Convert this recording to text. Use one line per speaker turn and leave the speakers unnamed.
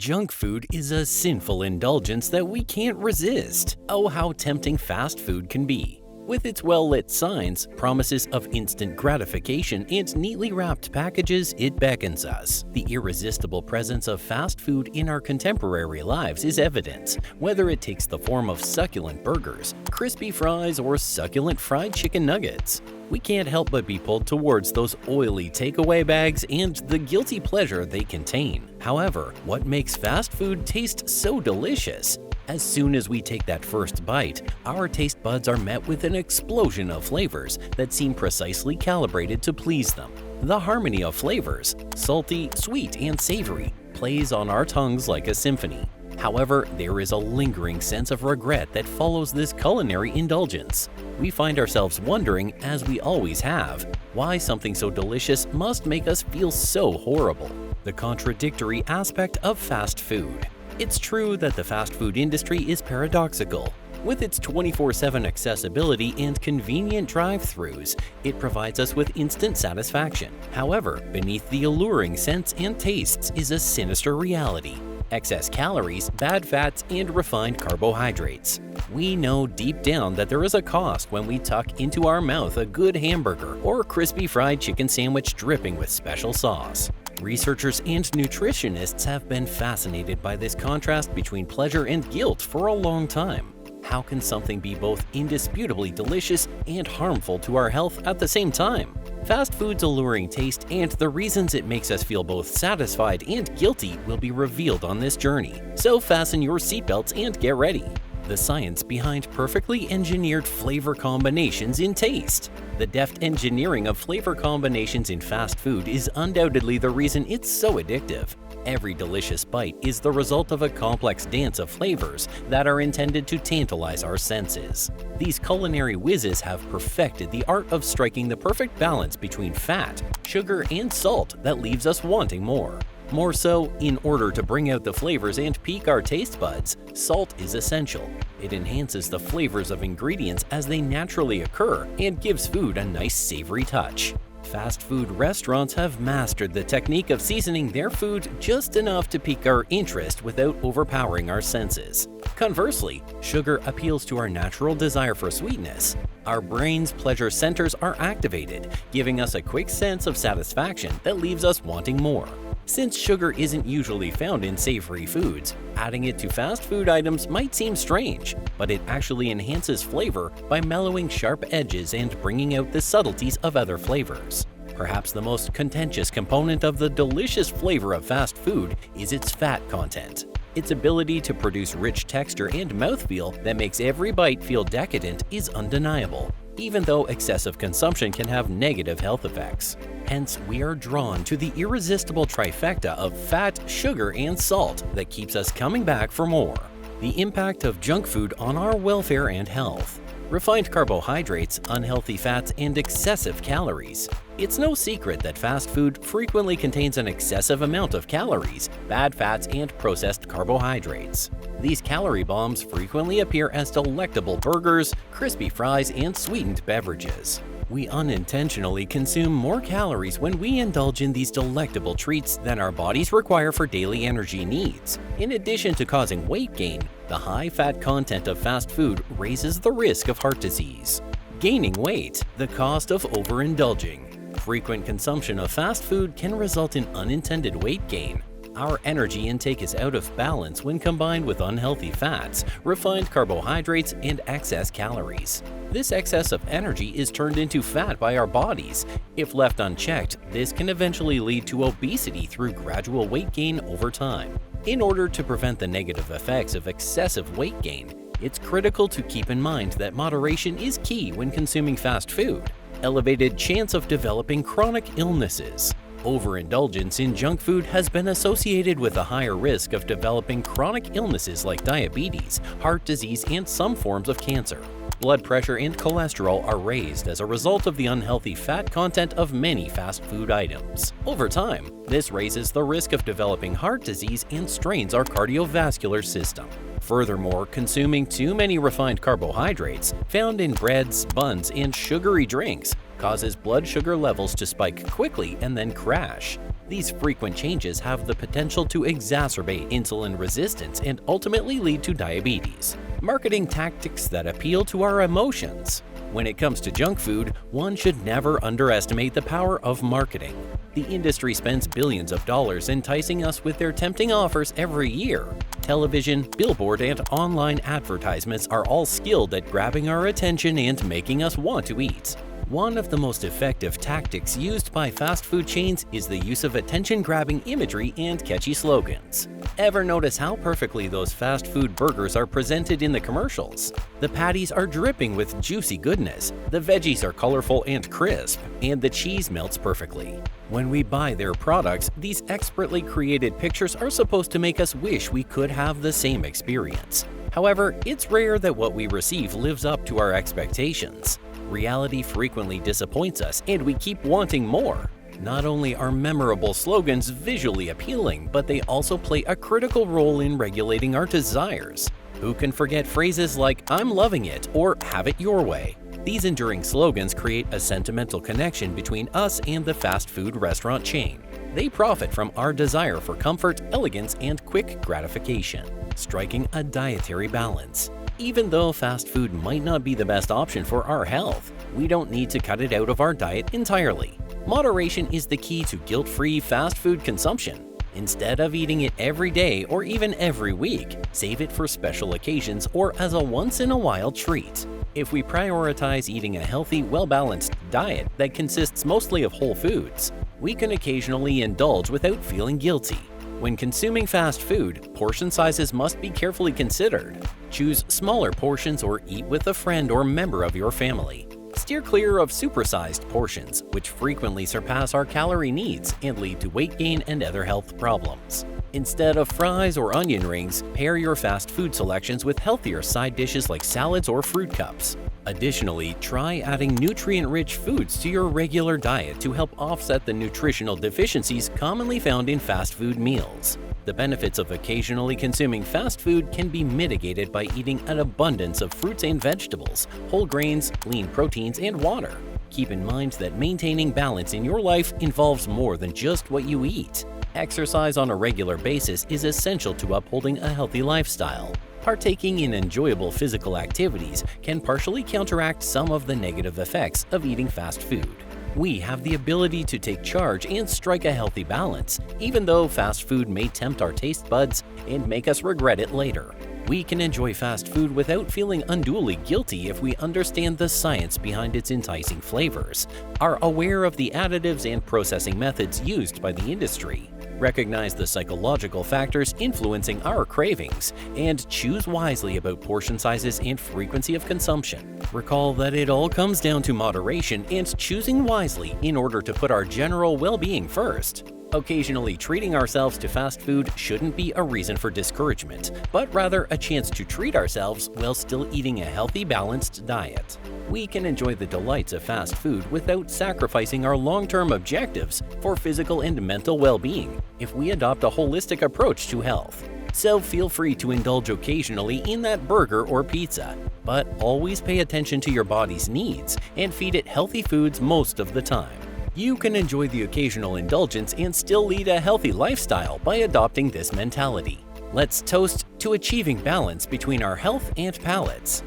Junk food is a sinful indulgence that we can't resist. Oh, how tempting fast food can be. With its well-lit signs, promises of instant gratification, and neatly wrapped packages, it beckons us. The irresistible presence of fast food in our contemporary lives is evident, whether it takes the form of succulent burgers, crispy fries, or succulent fried chicken nuggets. We can't help but be pulled towards those oily takeaway bags and the guilty pleasure they contain. However, what makes fast food taste so delicious? As soon as we take that first bite, our taste buds are met with an explosion of flavors that seem precisely calibrated to please them. The harmony of flavors, salty, sweet, and savory, plays on our tongues like a symphony. However, there is a lingering sense of regret that follows this culinary indulgence. We find ourselves wondering, as we always have, why something so delicious must make us feel so horrible. The contradictory aspect of fast food. It's true that the fast food industry is paradoxical. With its 24/7 accessibility and convenient drive-thrus, it provides us with instant satisfaction. However, beneath the alluring scents and tastes is a sinister reality: excess calories, bad fats, and refined carbohydrates. We know deep down that there is a cost when we tuck into our mouth a good hamburger or crispy fried chicken sandwich dripping with special sauce. Researchers and nutritionists have been fascinated by this contrast between pleasure and guilt for a long time. How can something be both indisputably delicious and harmful to our health at the same time? Fast food's alluring taste and the reasons it makes us feel both satisfied and guilty will be revealed on this journey. So fasten your seatbelts and get ready. The science behind perfectly engineered flavor combinations in taste. The deft engineering of flavor combinations in fast food is undoubtedly the reason it's so addictive. Every delicious bite is the result of a complex dance of flavors that are intended to tantalize our senses. These culinary whizzes have perfected the art of striking the perfect balance between fat, sugar, and salt that leaves us wanting more. More so, in order to bring out the flavors and pique our taste buds, salt is essential. It enhances the flavors of ingredients as they naturally occur and gives food a nice savory touch. Fast food restaurants have mastered the technique of seasoning their food just enough to pique our interest without overpowering our senses. Conversely, sugar appeals to our natural desire for sweetness. Our brain's pleasure centers are activated, giving us a quick sense of satisfaction that leaves us wanting more. Since sugar isn't usually found in savory foods, adding it to fast food items might seem strange, but it actually enhances flavor by mellowing sharp edges and bringing out the subtleties of other flavors. Perhaps the most contentious component of the delicious flavor of fast food is its fat content. Its ability to produce rich texture and mouthfeel that makes every bite feel decadent is undeniable, even though excessive consumption can have negative health effects. Hence, we are drawn to the irresistible trifecta of fat, sugar, and salt that keeps us coming back for more. The impact of junk food on our welfare and health. Refined carbohydrates, unhealthy fats, and excessive calories. It's no secret that fast food frequently contains an excessive amount of calories, bad fats, and processed carbohydrates. These calorie bombs frequently appear as delectable burgers, crispy fries, and sweetened beverages. We unintentionally consume more calories when we indulge in these delectable treats than our bodies require for daily energy needs. In addition to causing weight gain, the high-fat content of fast food raises the risk of heart disease. Gaining weight, the cost of overindulging. Frequent consumption of fast food can result in unintended weight gain. Our energy intake is out of balance when combined with unhealthy fats, refined carbohydrates, and excess calories. This excess of energy is turned into fat by our bodies. If left unchecked, this can eventually lead to obesity through gradual weight gain over time. In order to prevent the negative effects of excessive weight gain, it's critical to keep in mind that moderation is key when consuming fast food. Elevated chance of developing chronic illnesses. Overindulgence in junk food has been associated with a higher risk of developing chronic illnesses like diabetes, heart disease, and some forms of cancer. Blood pressure and cholesterol are raised as a result of the unhealthy fat content of many fast food items. Over time, this raises the risk of developing heart disease and strains our cardiovascular system. Furthermore, consuming too many refined carbohydrates found in breads, buns, and sugary drinks causes blood sugar levels to spike quickly and then crash. These frequent changes have the potential to exacerbate insulin resistance and ultimately lead to diabetes. Marketing tactics that appeal to our emotions. When it comes to junk food, one should never underestimate the power of marketing. The industry spends billions of dollars enticing us with their tempting offers every year. Television, billboard, and online advertisements are all skilled at grabbing our attention and making us want to eat. One of the most effective tactics used by fast food chains is the use of attention-grabbing imagery and catchy slogans. Ever notice how perfectly those fast food burgers are presented in the commercials? The patties are dripping with juicy goodness, the veggies are colorful and crisp, and the cheese melts perfectly. When we buy their products, these expertly created pictures are supposed to make us wish we could have the same experience. However, it's rare that what we receive lives up to our expectations. Reality frequently disappoints us, and we keep wanting more. Not only are memorable slogans visually appealing, but they also play a critical role in regulating our desires. Who can forget phrases like "I'm loving it" or "have it your way"? These enduring slogans create a sentimental connection between us and the fast food restaurant chain. They profit from our desire for comfort, elegance, and quick gratification, striking a dietary balance. Even though fast food might not be the best option for our health, we don't need to cut it out of our diet entirely. Moderation is the key to guilt-free fast food consumption. Instead of eating it every day or even every week, save it for special occasions or as a once-in-a-while treat. If we prioritize eating a healthy, well-balanced diet that consists mostly of whole foods, we can occasionally indulge without feeling guilty. When consuming fast food, portion sizes must be carefully considered. Choose smaller portions or eat with a friend or member of your family. Steer clear of supersized portions, which frequently surpass our calorie needs and lead to weight gain and other health problems. Instead of fries or onion rings, pair your fast food selections with healthier side dishes like salads or fruit cups. Additionally, try adding nutrient-rich foods to your regular diet to help offset the nutritional deficiencies commonly found in fast food meals. The benefits of occasionally consuming fast food can be mitigated by eating an abundance of fruits and vegetables, whole grains, lean proteins, and water. Keep in mind that maintaining balance in your life involves more than just what you eat. Exercise on a regular basis is essential to upholding a healthy lifestyle. Partaking in enjoyable physical activities can partially counteract some of the negative effects of eating fast food. We have the ability to take charge and strike a healthy balance, even though fast food may tempt our taste buds and make us regret it later. We can enjoy fast food without feeling unduly guilty if we understand the science behind its enticing flavors, are aware of the additives and processing methods used by the industry, recognize the psychological factors influencing our cravings, and choose wisely about portion sizes and frequency of consumption. Recall that it all comes down to moderation and choosing wisely in order to put our general well-being first. Occasionally treating ourselves to fast food shouldn't be a reason for discouragement, but rather a chance to treat ourselves while still eating a healthy, balanced diet. We can enjoy the delights of fast food without sacrificing our long-term objectives for physical and mental well-being if we adopt a holistic approach to health. So feel free to indulge occasionally in that burger or pizza, but always pay attention to your body's needs and feed it healthy foods most of the time. You can enjoy the occasional indulgence and still lead a healthy lifestyle by adopting this mentality. Let's toast to achieving balance between our health and palates.